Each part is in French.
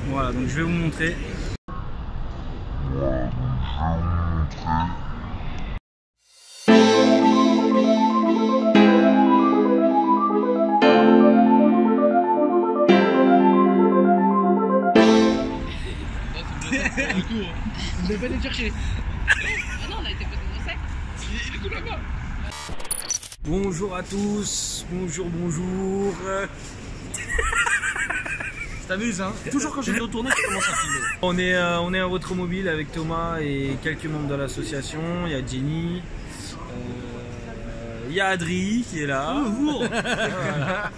Voilà, donc je vais vous montrer. Vous n'avez pas été chercher. Ah non, on a été pas de sac. Il est tout là-bas. Bonjour à tous, bonjour. Tu t'amuses, hein? Toujours quand je viens de tourner, tu commences à filmer. On est en Retromobile avec Thomas et quelques membres de l'association. Il y a Jenny, il y a Adri qui est là. Voilà.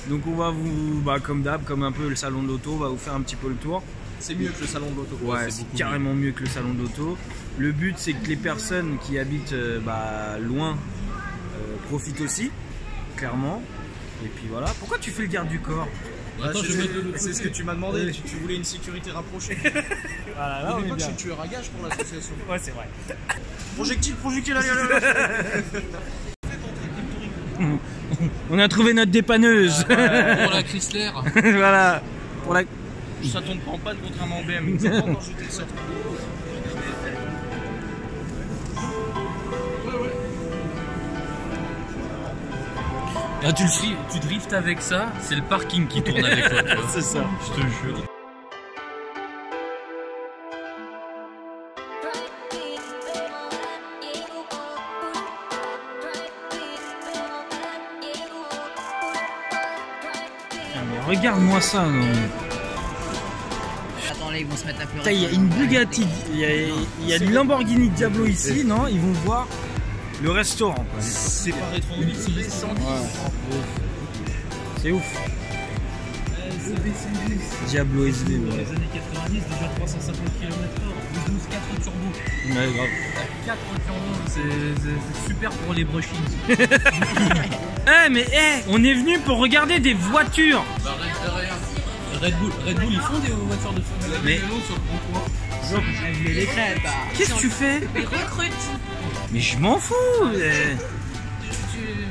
Donc on va vous, comme d'hab, comme un peu le salon de l'auto, on va vous faire un petit peu le tour. C'est mieux que le salon de l'auto. Ouais, c'est carrément mieux que le salon de l'auto. Le but c'est que les personnes qui habitent loin profitent aussi, clairement. Et puis voilà. Pourquoi tu fais le garde du corps? Attends, c'est ce que tu m'as demandé. Oui. Tu voulais une sécurité rapprochée. Voilà, là, n'oublie pas que je suis tueur à gage pour l'association. Ouais, c'est vrai. Projectile, allez. On a trouvé notre dépanneuse. Pour la Chrysler. Voilà. Pour la... Ça tombe pas en panne contrairement au BM. Ils ont pas encore jeté le sort. Ah, tu driftes avec ça, c'est le parking qui tourne avec toi. C'est ça. Je te jure. Mais regarde-moi ça. Non. Attends, là, ils vont se mettre à pleurer. Il y a une Bugatti, il y a une Lamborghini Diablo ici, non? Ils vont voir le restaurant. C'est pas rétro-mobile, c'est récent. C'est ouf. Diablo SB. Dans les années 90, déjà 350 km/h, 12 4 turbo. Ouais, grave. 4 turbo, c'est super pour les brushings. On est venu pour regarder des voitures. Bah, Red Bull, ils font des voitures de Formule 1 Mais sur le bon coin. Les crêpes. Qu'est-ce que tu fais? Ils recrutent. Mais je m'en fous.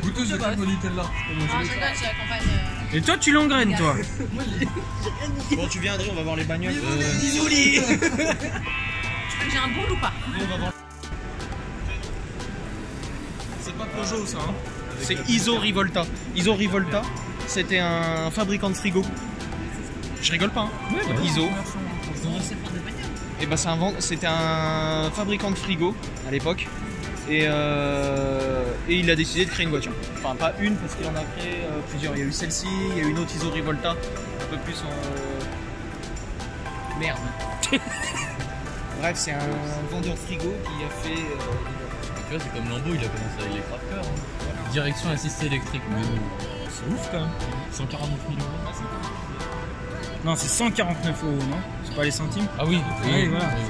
Goûteuse de Cosmopolitan là. Non, je rigole, je l'accompagne. Et toi, tu l'engraines, toi? Bon, tu viens, Adrien, on va voir les bagnoles. Désolé. Tu veux que j'ai un boule ou pas? On va voir. C'est pas Peugeot ça, hein. C'est Iso Rivolta. Iso Rivolta, c'était un fabricant de frigo. Je rigole pas, hein. Iso. Et bah c'était un fabricant de frigo à l'époque. Et il a décidé de créer une voiture. Enfin pas une parce qu'il en a créé plusieurs. Il y a eu celle-ci, il y a eu une autre Iso Rivolta, un peu plus en... Merde. Bref, c'est un vendeur de frigo qui a fait... Tu vois, c'est comme Lambo, il a commencé avec les crafters. Hein. Direction assistée électrique. C'est ouf quand même. 149 000 euros. Non, c'est 149 euros, non? C'est pas les centimes? Ah oui, oui, voilà. Oui.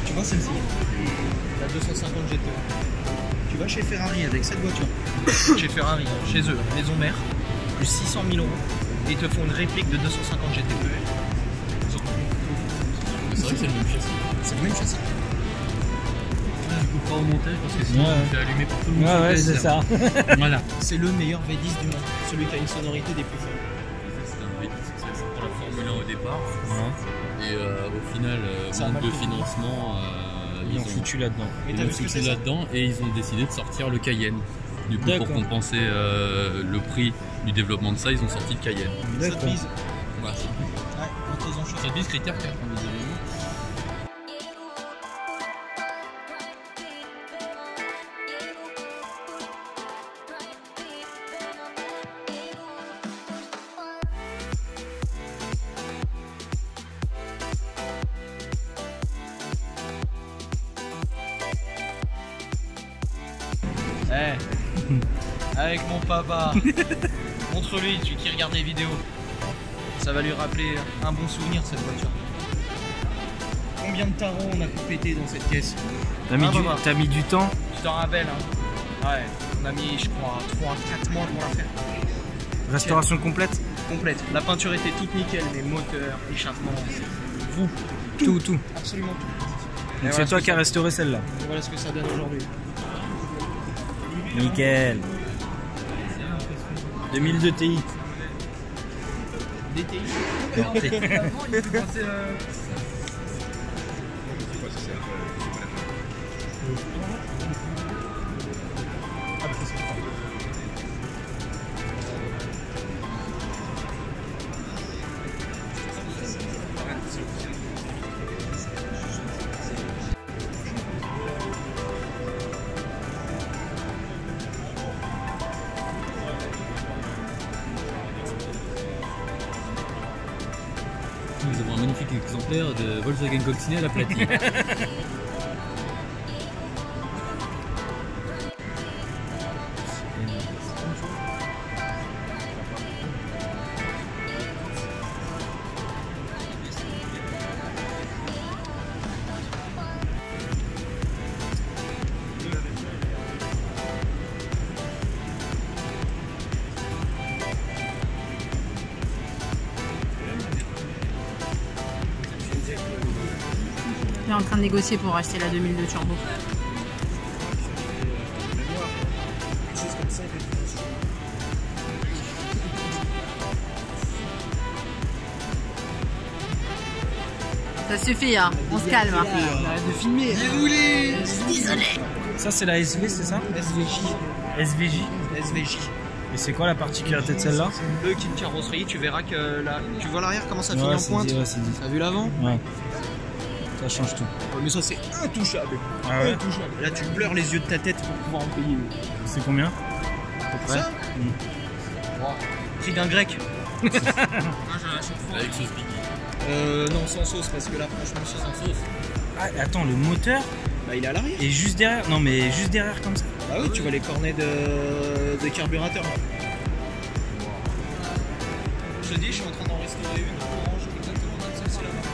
Tu vois celle-ci, la 250 GTE. Tu vas chez Ferrari avec cette voiture. Chez Ferrari, chez eux, maison mère, plus 600 000 euros. Et ils te font une réplique de 250 GTE. C'est vrai que c'est le même châssis. C'est le même châssis. Je coupe pas au montage parce que sinon on fait allumer par tout le monde. Ouais, c'est ça. Voilà. C'est le meilleur V10 du monde. Celui qui a une sonorité des plus faibles. C'était un V10, c'est pour la Formule 1 au départ. Et au final, manque de financement, Ils ont foutu là-dedans. Ils ont foutu là-dedans et ils ont décidé de sortir le Cayenne. Du coup, pour compenser le prix du développement de ça, ils ont sorti le Cayenne. Cette bise. Voilà. Ouais, cette bise critère 4, comme vous avez vu. Avec mon papa, montre-lui, qui regarde les vidéos. Ça va lui rappeler un bon souvenir cette voiture. Combien de tarots on a pu péter dans cette caisse? T'as mis du temps? Tu t'en rappelles, hein? Ouais, on a mis je crois 3-4 mois pour la faire. Restauration complète? complète. La peinture était toute nickel, mais moteur, échappement, vous, Tout. absolument tout. Et Donc voilà c'est toi ce que qui as ça- restauré celle-là. et voilà ce que ça donne aujourd'hui. Nickel. 2002 Ti. DTI. Non, Ti. Nous avons un magnifique exemplaire de Volkswagen Cocciné à la platine. Il est en train de négocier pour acheter la 2002 Turbo. Ça suffit, hein. On se calme. Hein. Arrête de filmer. Désolé. Ça c'est la SV, c'est ça? SVJ. SVJ. Et c'est quoi la particularité de celle-là? C'est une petite carrosserie, tu verras que là, tu vois l'arrière comment ça finit Ouais, en c'est pointe. dit, ouais, c'est dit. T'as vu l'avant? Ouais. Ça change tout. Mais ça c'est intouchable. Ah ouais? Intouchable. Là tu pleures les yeux de ta tête pour pouvoir en payer. C'est combien? Ça Prix d'un grec. Avec sauce Biggie. Non sans sauce parce que là franchement sans sauce. Ah, attends, le moteur Bah il est à l'arrière. est juste derrière. Non, mais juste derrière comme ça. Ah oui, tu vois les cornets de carburateur. Je te dis, je suis en train d'en restaurer une orange exactement comme celle-ci là-bas.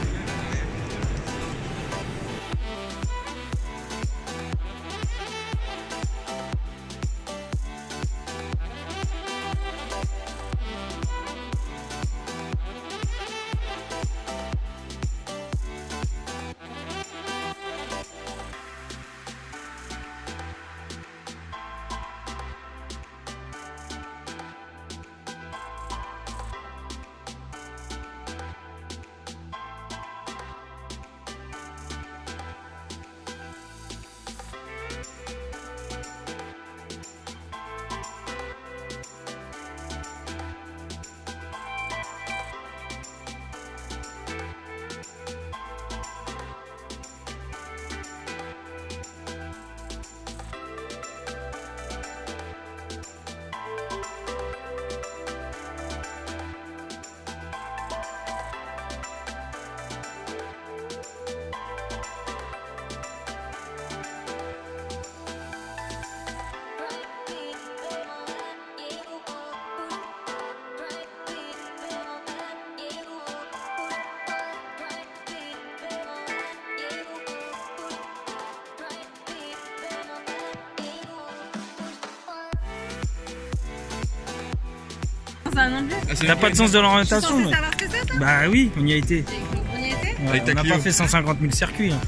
Ça non plus. T'as pas de sens de Je suis l'orientation? censée Mais... savoir ce que c'est, ça? Bah oui, on y a été. On y était? Ouais, Avec ta on n'a Clio. pas fait 150 000 circuits. Hein.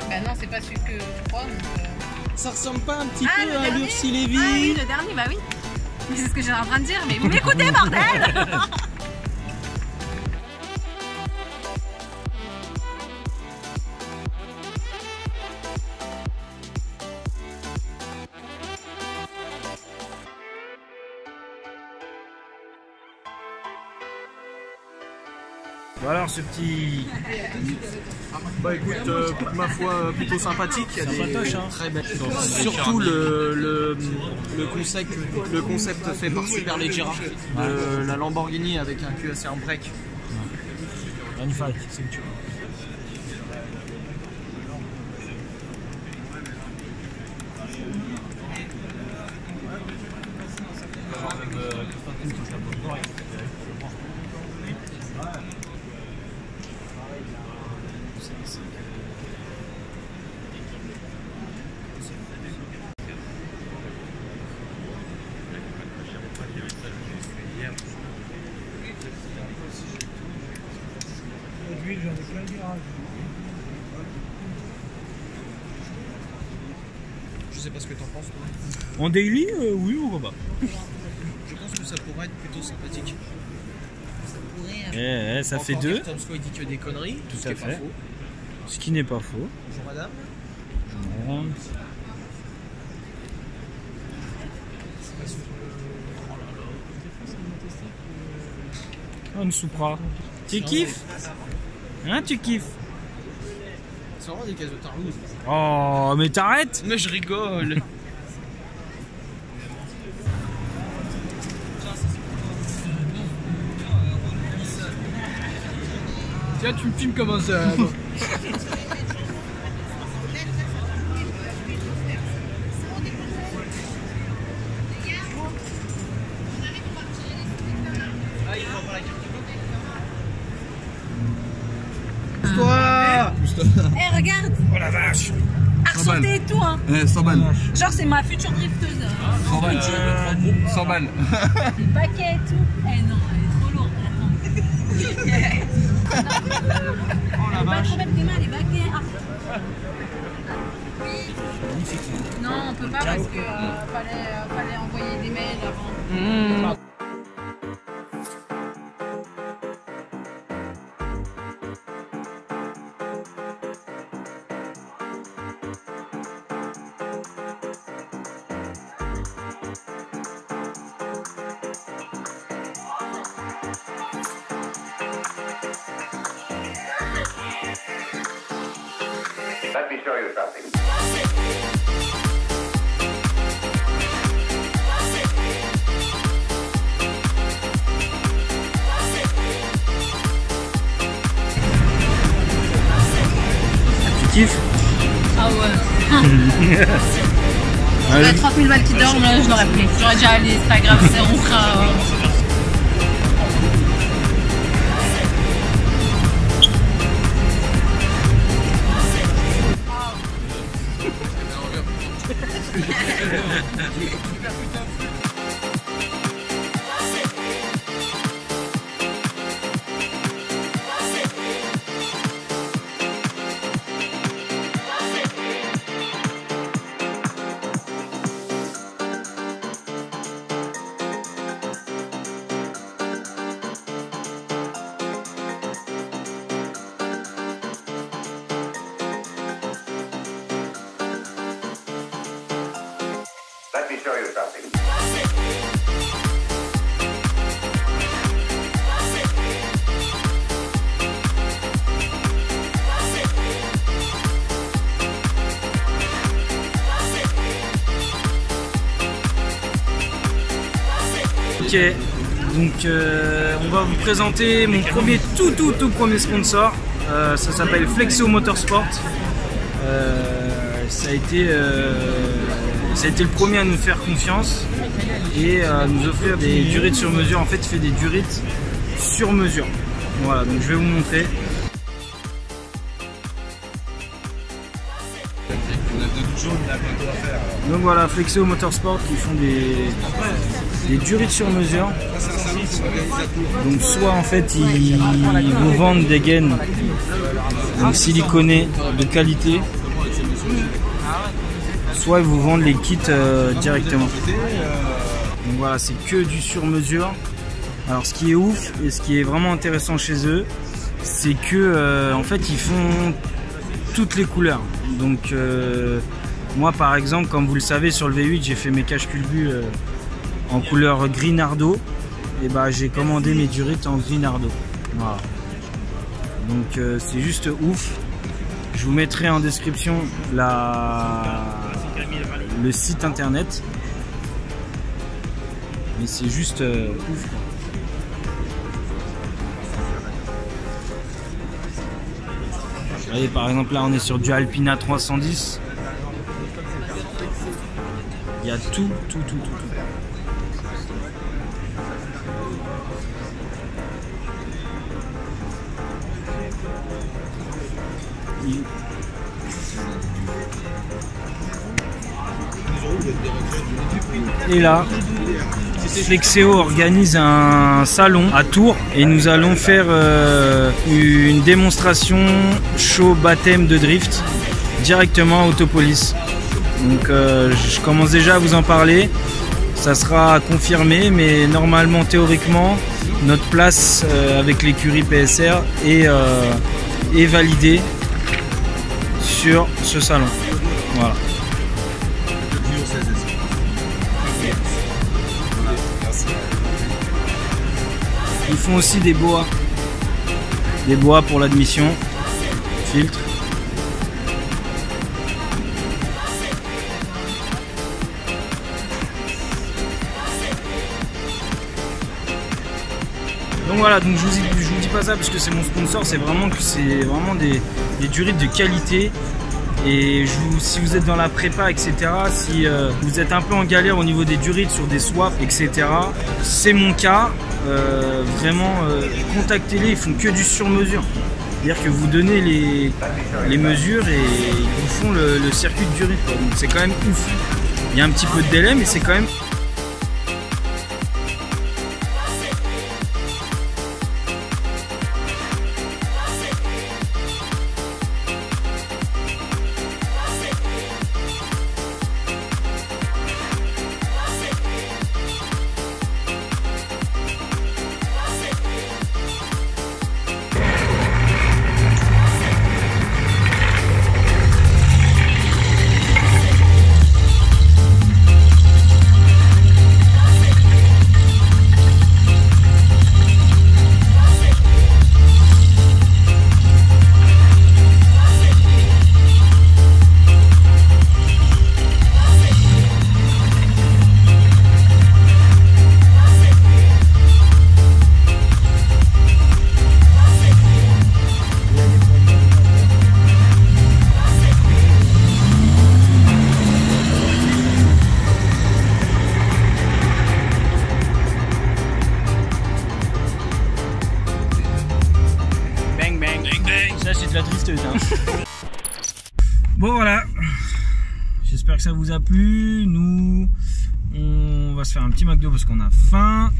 Bah non, c'est pas celui que je crois. Donc, Ça ressemble pas un petit Ah, peu le à dernier l'Ursi Ah Lévy? oui, le dernier, bah oui. C'est ce que j'étais en train de dire, mais vous m'écoutez, bordel! Bon alors ce petit... Bah écoute, ma foi, plutôt sympathique. Il y a des Sympatoche, hein. très belles. Surtout le concept fait par Superleggera de la Lamborghini avec un QSR en break. Magnifique, c'est que tu vois. Je sais pas ce que t'en penses, toi. En daily, oui ou pas? Je pense que ça pourrait être plutôt sympathique. Ça fait 2. Tom Squad dit que des conneries, Tout ce qui à est pas fait. faux. Ce qui n'est pas faux. Bonjour madame. Oh, une Supra. Tu kiffes? Hein, tu kiffes? C'est vraiment des cases de tarlouse. Oh, mais t'arrêtes? Mais je rigole. Tiens, tu me filmes comment ça? Toi! Eh, regarde! Oh la vache! Argenté et tout, hein! 100 balles. Genre, c'est ma future drifteuse. 100 balles. 100 balles. Des paquets et tout. Eh non, elle est trop lourde. Oh la Pas vache. trop mettre des mains, les baquets. Non, on peut pas parce que fallait envoyer des mails avant. Let me show you something. Tu kiffes? Ah ouais. J'aurais 30 000 balles qui dorment, là, je l'aurais pris. J'aurais déjà allé Instagram, c'est on fera. Let me show you something. Ok, donc on va vous présenter mon premier tout premier sponsor. Ça s'appelle Flexo Motorsport. Ça a été le premier à nous faire confiance et à nous offrir des durites sur mesure. En fait, il fait des durites sur mesure. Voilà, donc je vais vous montrer. Donc voilà, Flexo Motorsport qui font des durites sur mesure. Donc soit en fait ils vous vendent des gaines donc siliconées de qualité, soit ils vous vendent les kits directement. Donc voilà, c'est que du sur mesure. Alors ce qui est ouf et ce qui est vraiment intéressant chez eux, c'est que en fait ils font toutes les couleurs. Donc moi par exemple, comme vous le savez, sur le V8 j'ai fait mes caches culbus en couleur gris nardo, et bah j'ai commandé mes durites en gris nardo. Voilà. Donc c'est juste ouf. Je vous mettrai en description le site internet. Mais c'est juste ouf quoi. Regardez, par exemple là on est sur du Alpina 310. Il y a tout. Et là, Flexeo organise un salon à Tours et nous allons faire une démonstration show baptême de drift directement à Autopolis. Donc je commence déjà à vous en parler. Ça sera confirmé, mais normalement, théoriquement, notre place avec l'écurie PSR est validée sur ce salon. Voilà. Ils font aussi des boas pour l'admission, filtre. Donc voilà, donc je vous dis pas ça parce que c'est mon sponsor, c'est vraiment des durites de qualité. Et si vous êtes dans la prépa, etc., si vous êtes un peu en galère au niveau des durites sur des swaps, etc., c'est mon cas. Vraiment, contactez-les, ils font que du sur-mesure. C'est-à-dire que vous donnez les mesures et ils vous font le circuit de durite. Donc c'est quand même ouf. Il y a un petit peu de délai, mais c'est quand même... Ça c'est de la tristeuse hein. Bon voilà, j'espère que ça vous a plu. Nous on va se faire un petit McDo parce qu'on a faim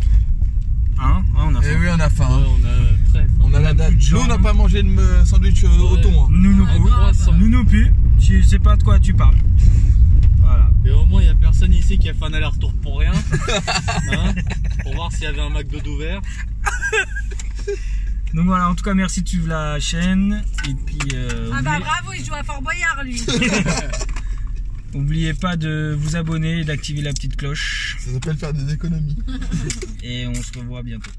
hein, on a faim. Eh oui on a faim Ouais, on a très faim. On a la date. Nous on n'a pas mangé de sandwich au thon hein. Nous non plus. Je sais pas de quoi tu parles. Voilà. Et au moins il n'y a personne ici qui a fait un aller-retour pour rien hein, pour voir s'il y avait un McDo d'ouvert. Donc voilà, en tout cas merci de suivre la chaîne et puis bravo, il joue à Fort Boyard lui. N'oubliez pas de vous abonner et d'activer la petite cloche. Ça s'appelle faire des économies. Et on se revoit bientôt.